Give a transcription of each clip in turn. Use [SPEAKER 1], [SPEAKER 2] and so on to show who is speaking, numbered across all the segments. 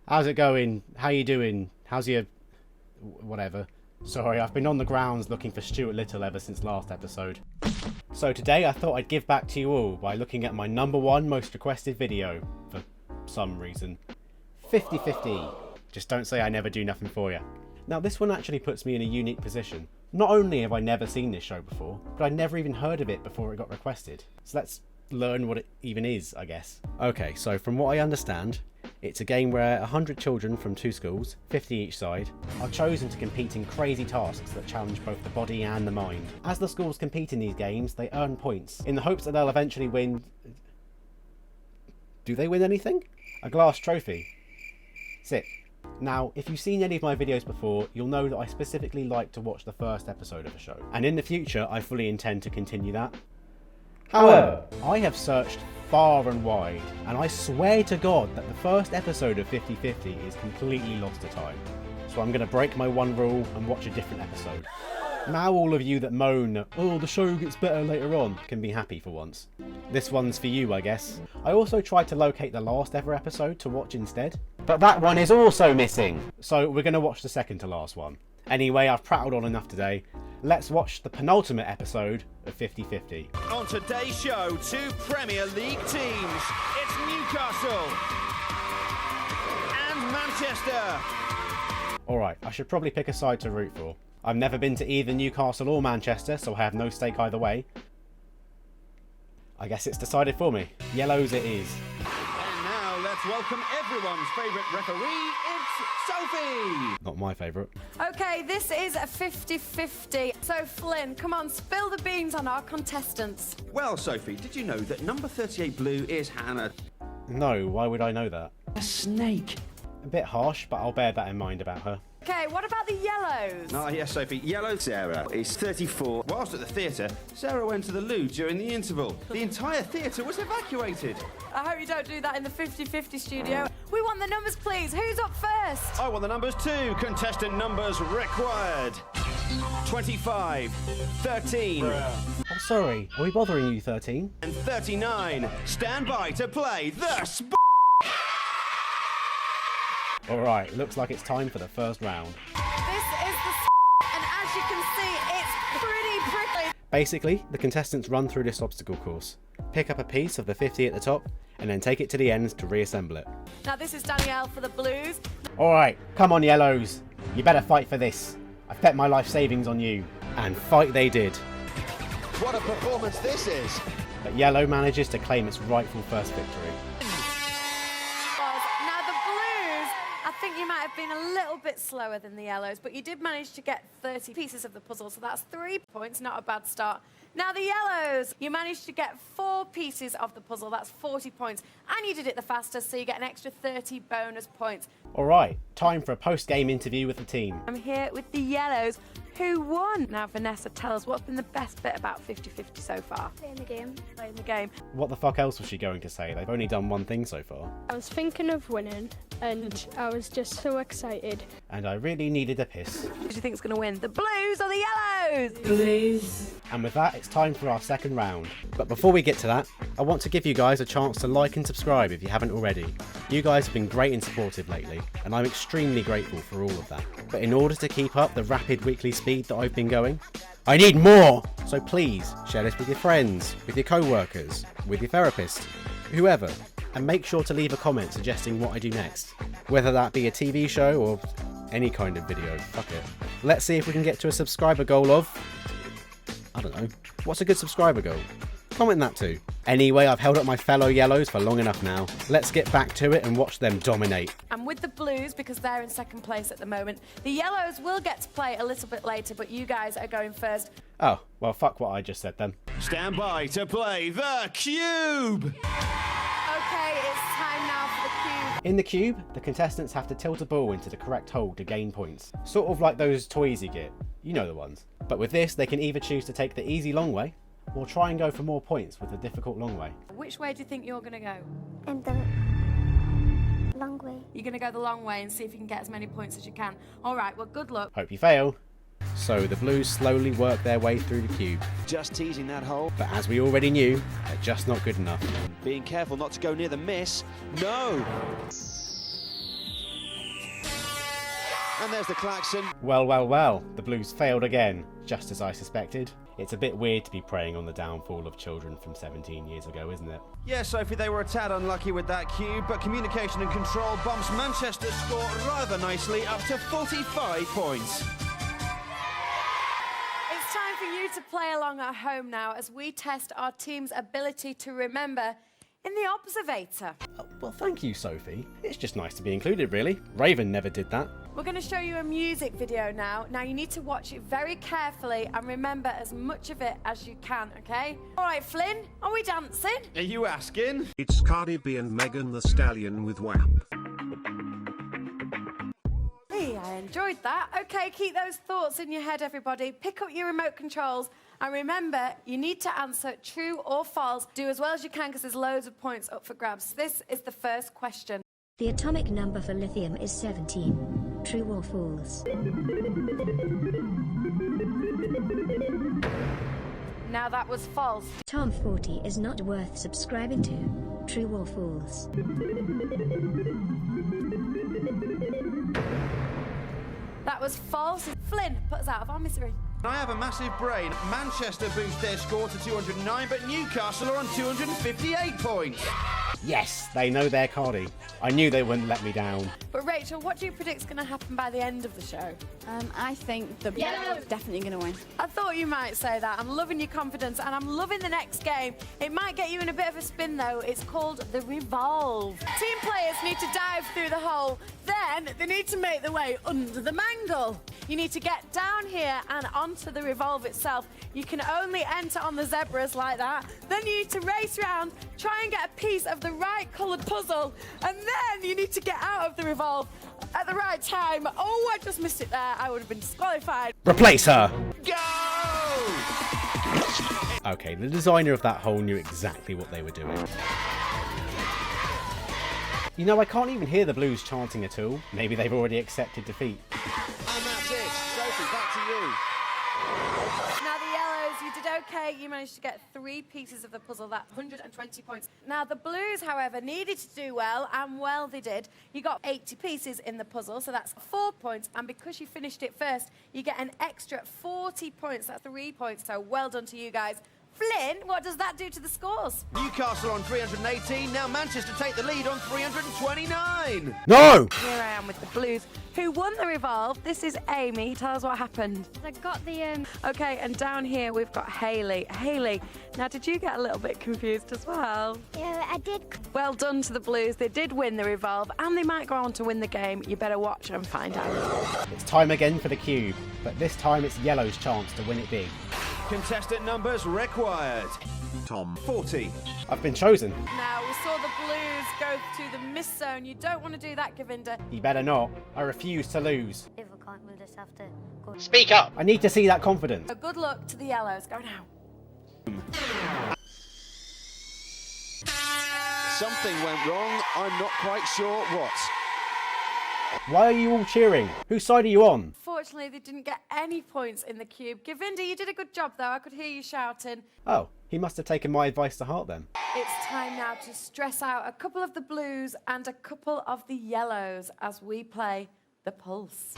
[SPEAKER 1] How's it going? How you doing? How's your... whatever. Sorry, I've been on the grounds looking for Stuart Little ever since last episode. So today I thought I'd give back to you all by looking at my #1 most requested video, for some reason. 50/50. Just don't say I never do nothing for you. Now this one actually puts me in a unique position. Not only have I never seen this show before, but I'd never even heard of it before it got requested. So let's learn what it even is, I guess. Okay, so from what I understand, it's a game where 100 children from 2 schools, 50 each side, are chosen to compete in crazy tasks that challenge both the body and the mind. As the schools compete in these games, they earn points, in the hopes that they'll eventually win... Do they win anything? A glass trophy. Sick. Now, if you've seen any of my videos before, you'll know that I specifically like to watch the first episode of a show. And in the future, I fully intend to continue that. However, I have searched far and wide, and I swear to God that the first episode of 50/50 is completely lost to time. So I'm going to break my one rule and watch a different episode. Now all of you that moan that, oh, the show gets better later on, can be happy for once. This one's for you, I guess. I also tried to locate the last ever episode to watch instead, but that one is also missing. So we're going to watch the second to last one. Anyway, I've prattled on enough today. Let's watch the penultimate episode of 50/50.
[SPEAKER 2] On today's show, 2 Premier League teams. It's Newcastle and Manchester.
[SPEAKER 1] Alright, I should probably pick a side to root for. I've never been to either Newcastle or Manchester, so I have no stake either way. I guess it's decided for me. Yellows it is.
[SPEAKER 2] And now let's welcome everyone's favourite referee, it's Sophie.
[SPEAKER 1] Not my favourite.
[SPEAKER 3] Okay, this is a 50/50. So Flynn, come on, spill the beans on our contestants.
[SPEAKER 2] Well, Sophie, did you know that number 38 blue is Hannah?
[SPEAKER 1] No, why would I know that?
[SPEAKER 2] A snake.
[SPEAKER 1] A bit harsh, but I'll bear that in mind about her.
[SPEAKER 3] Okay, what about the yellows?
[SPEAKER 2] Ah, yes, Sophie. Yellow Sarah is 34. Whilst at the theatre, Sarah went to the loo during the interval. The entire theatre was evacuated.
[SPEAKER 3] I hope you don't do that in the 50/50 studio. We want the numbers, please. Who's up first?
[SPEAKER 2] I want the numbers too. Contestant numbers required. 25, 13,
[SPEAKER 1] Oh, sorry, are we bothering you, 13?
[SPEAKER 2] and 39. Stand by to play the
[SPEAKER 1] Alright, looks like it's time for the first round.
[SPEAKER 3] This is the and as you can see, it's pretty prickly.
[SPEAKER 1] Basically, the contestants run through this obstacle course, pick up a piece of the 50 at the top, and then take it to the ends to reassemble it.
[SPEAKER 3] Now this is Danielle for the blues.
[SPEAKER 1] Alright, come on yellows. You better fight for this. I've bet my life savings on you. And fight they did.
[SPEAKER 4] What a performance this is!
[SPEAKER 1] But yellow manages to claim its rightful first victory.
[SPEAKER 3] Now the blues, I think you might have been a little bit slower than the yellows, but you did manage to get 30 pieces of the puzzle, so that's 3 points, not a bad start. Now the yellows, you managed to get 4 pieces of the puzzle, that's 40 points, and you did it the fastest, so you get an extra 30 bonus points.
[SPEAKER 1] Alright, time for a post-game interview with the team.
[SPEAKER 3] I'm here with the yellows, who won? Now Vanessa, tell us what's been the best bit about 50/50 so far?
[SPEAKER 5] Playing the game.
[SPEAKER 3] Playing the game.
[SPEAKER 1] What the fuck else was she going to say? They've only done one thing so far.
[SPEAKER 5] I was thinking of winning, and I was just so excited.
[SPEAKER 1] And I really needed a piss.
[SPEAKER 3] Who do you think's going to win, the blues or the yellows?
[SPEAKER 5] Blues.
[SPEAKER 1] And with that, it's time for our second round. But before we get to that, I want to give you guys a chance to like and subscribe if you haven't already. You guys have been great and supportive lately, and I'm extremely grateful for all of that. But in order to keep up the rapid weekly speed that I've been going, I need more! So please, share this with your friends, with your co-workers, with your therapist, whoever, and make sure to leave a comment suggesting what I do next. Whether that be a TV show or any kind of video, fuck it. Let's see if we can get to a subscriber goal of... I don't know. What's a good subscriber goal? Comment that too. Anyway, I've held up my fellow yellows for long enough now. Let's get back to it and watch them dominate.
[SPEAKER 3] And with the blues, because they're in second place at the moment, the yellows will get to play a little bit later, but you guys are going first.
[SPEAKER 1] Oh, well fuck what I just said then.
[SPEAKER 2] Stand by to play the cube.
[SPEAKER 3] Okay, it's time now for the cube.
[SPEAKER 1] In the cube, the contestants have to tilt a ball into the correct hole to gain points. Sort of like those toys you get. You know the ones. But with this, they can either choose to take the easy long way, or try and go for more points with the difficult long way.
[SPEAKER 3] Which way do you think you're going to go?
[SPEAKER 5] And the long way.
[SPEAKER 3] You're going to go the long way and see if you can get as many points as you can. All right, well, good luck.
[SPEAKER 1] Hope you fail. So the blues slowly work their way through the cube.
[SPEAKER 4] Just teasing that hole.
[SPEAKER 1] But as we already knew, they're just not good enough.
[SPEAKER 4] Being careful not to go near the miss. No! And there's the klaxon.
[SPEAKER 1] Well, well, well, the Blues failed again, just as I suspected. It's a bit weird to be preying on the downfall of children from 17 years ago, isn't it?
[SPEAKER 2] Yeah, Sophie, they were a tad unlucky with that cube, but communication and control bumps Manchester's score rather nicely up to 45 points.
[SPEAKER 3] It's time for you to play along at home now as we test our team's ability to remember in the observator.
[SPEAKER 1] Well, thank you, Sophie. It's just nice to be included, really. Raven never did that.
[SPEAKER 3] We're going to show you a music video now. Now, you need to watch it very carefully and remember as much of it as you can, okay? All right, Flynn, are we dancing?
[SPEAKER 2] Are you asking?
[SPEAKER 6] It's Cardi B and Megan Thee Stallion with WAP.
[SPEAKER 3] Hey, I enjoyed that. Okay, keep those thoughts in your head, everybody. Pick up your remote controls and remember, you need to answer true or false. Do as well as you can because there's loads of points up for grabs. This is the first question.
[SPEAKER 7] The atomic number for lithium is 17. True or false?
[SPEAKER 3] Now that was false.
[SPEAKER 7] Tom 40 is not worth subscribing to. True or false?
[SPEAKER 3] That was false. Flynn, put us out of our misery.
[SPEAKER 2] I have a massive brain. Manchester boost their score to 209, but Newcastle are on 258 points.
[SPEAKER 1] Yes, they know their Cardi. I knew they wouldn't let me down.
[SPEAKER 3] But Rachel, what do you predict is going to happen by the end of the show?
[SPEAKER 8] I think the Yellow's definitely going to win.
[SPEAKER 3] I thought you might say that. I'm loving your confidence and I'm loving the next game. It might get you in a bit of a spin though. It's called the Revolve. Team players need to dive through the hole. Then they need to make their way under the mangle. You need to get down here and onto the Revolve itself. You can only enter on the zebras like that. Then you need to race around, try and get a piece of the right coloured puzzle. And then you need to get out of the Revolve at the right time. Oh, I just missed it there. I would have been disqualified.
[SPEAKER 1] Replace her!
[SPEAKER 2] Go!
[SPEAKER 1] Okay, the designer of that hole knew exactly what they were doing. You know, I can't even hear the Blues chanting at all. Maybe they've already accepted defeat.
[SPEAKER 4] And that's it. Sophie, back to you.
[SPEAKER 3] Now the Yellows, you did okay. You managed to get 3 pieces of the puzzle. That's 120 points. Now the Blues, however, needed to do well, and well they did. You got 80 pieces in the puzzle, so that's 4 points. And because you finished it first, you get an extra 40 points. That's 3 points, so well done to you guys. Flynn, what does that do to the scores?
[SPEAKER 2] Newcastle on 318, now Manchester take the lead on 329.
[SPEAKER 1] No!
[SPEAKER 3] Here I am with the Blues. Who won the Revolve? This is Amy. Tell us what happened.
[SPEAKER 5] I got the
[SPEAKER 3] Okay, and down here we've got Hayley. Hayley, now did you get a little bit confused as well?
[SPEAKER 5] Yeah, I did.
[SPEAKER 3] Well done to the Blues. They did win the Revolve and they might go on to win the game. You better watch and find out.
[SPEAKER 1] It's time again for the cube, but this time it's Yellow's chance to win it big.
[SPEAKER 2] Contestant numbers required.
[SPEAKER 6] Tom
[SPEAKER 2] 40.
[SPEAKER 1] I've been chosen.
[SPEAKER 3] Now, we saw the Blues go to the miss zone. You don't want to do that, Govinda.
[SPEAKER 1] You better not. I refuse to lose.
[SPEAKER 9] If we can't, we'll just have to go.
[SPEAKER 1] Speak up! I need to see that confidence.
[SPEAKER 3] So good luck to the Yellows. Go now.
[SPEAKER 4] Something went wrong. I'm not quite sure what.
[SPEAKER 1] Why are you all cheering? Whose side are you on?
[SPEAKER 3] Fortunately, they didn't get any points in the cube. Govinda, you did a good job, though. I could hear you shouting.
[SPEAKER 1] Oh, he must have taken my advice to heart then.
[SPEAKER 3] It's time now to stress out a couple of the Blues and a couple of the Yellows as we play the Pulse.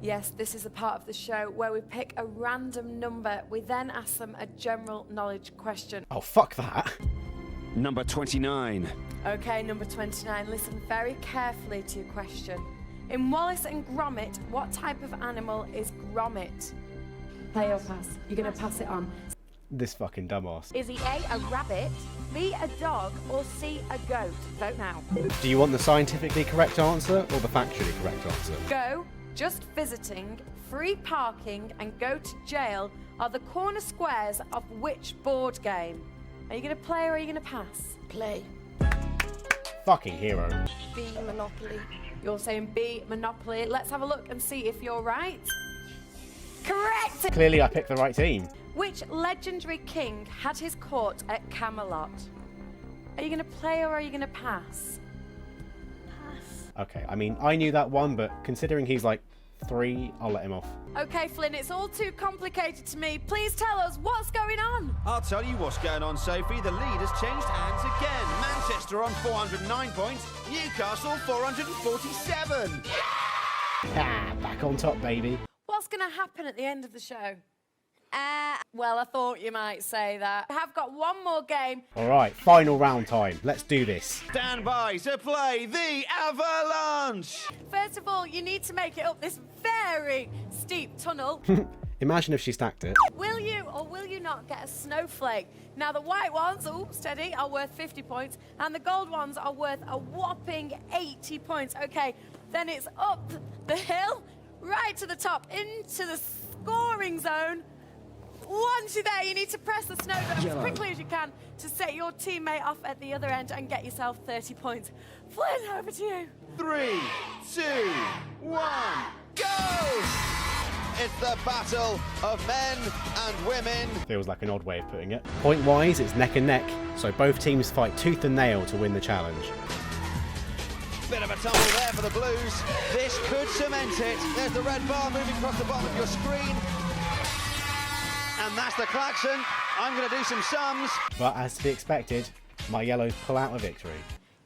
[SPEAKER 3] Yes, this is a part of the show where we pick a random number. We then ask them a general knowledge question.
[SPEAKER 1] Oh, fuck that.
[SPEAKER 2] Number 29.
[SPEAKER 3] Okay, number 29, listen very carefully to your question. In Wallace and Gromit, what type of animal is Gromit? Play or pass? You're going to pass it on.
[SPEAKER 1] This fucking dumbass.
[SPEAKER 3] Is he A, a rabbit, B, a dog, or C, a goat? Vote now.
[SPEAKER 1] Do you want the scientifically correct answer or the factually correct answer?
[SPEAKER 3] Go, just visiting, free parking, and go to jail are the corner squares of which board game? Are you going to play or are you going to pass?
[SPEAKER 8] Play.
[SPEAKER 1] Fucking hero.
[SPEAKER 8] B, Monopoly.
[SPEAKER 3] You're saying B, Monopoly. Let's have a look and see if you're right. Correct!
[SPEAKER 1] Clearly I picked the right team.
[SPEAKER 3] Which legendary king had his court at Camelot? Are you going to play or are you going to pass?
[SPEAKER 5] Pass.
[SPEAKER 1] Okay, I mean, I knew that one, but considering he's like 3, I'll let him off.
[SPEAKER 3] Okay, Flynn, it's all too complicated to me. Please tell us what's going on.
[SPEAKER 2] I'll tell you what's going on, Sophie. The lead has changed hands again. Manchester on 409 points, Newcastle 447.
[SPEAKER 1] Ah, back on top, baby.
[SPEAKER 3] What's going to happen at the end of the show? Well, I thought you might say that. I have got one more game.
[SPEAKER 1] All right, final round time. Let's do this.
[SPEAKER 2] Stand by to play the Avalanche.
[SPEAKER 3] First of all, you need to make it up this very steep tunnel.
[SPEAKER 1] Imagine if she stacked it.
[SPEAKER 3] Will you or will you not get a snowflake? Now, the white ones, oh, steady, are worth 50 points, and the gold ones are worth a whopping 80 points. Okay, then it's up the hill, right to the top, into the scoring zone. Once you're there, you need to press the snow button as quickly as you can to set your teammate off at the other end and get yourself 30 points. Flynn, over to you.
[SPEAKER 2] 3, 2, 1, go! It's the battle of men and women.
[SPEAKER 1] Feels like an odd way of putting it. Point-wise, it's neck and neck, so both teams fight tooth and nail to win the challenge.
[SPEAKER 2] Bit of a tumble there for the Blues. This could cement it. There's the red bar moving across the bottom of your screen. And that's the klaxon. I'm going to do some sums.
[SPEAKER 1] But as to be expected, my yellows pull out a victory.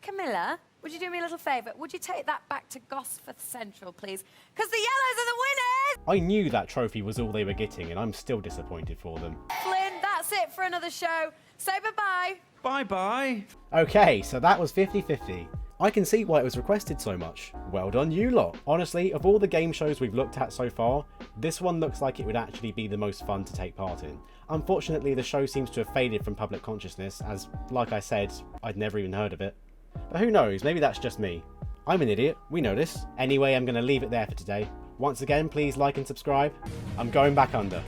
[SPEAKER 3] Camilla, would you do me a little favour? Would you take that back to Gosforth Central, please? Because the yellows are the winners!
[SPEAKER 1] I knew that trophy was all they were getting, and I'm still disappointed for them.
[SPEAKER 3] Flynn, that's it for another show. Say bye-bye.
[SPEAKER 2] Bye-bye.
[SPEAKER 1] Okay, so that was 50-50. I can see why it was requested so much. Well done you lot. Honestly, of all the game shows we've looked at so far, this one looks like it would actually be the most fun to take part in. Unfortunately, the show seems to have faded from public consciousness as, like I said, I'd never even heard of it. But who knows, maybe that's just me. I'm an idiot, we know this. Anyway, I'm going to leave it there for today. Once again, please like and subscribe. I'm going back under.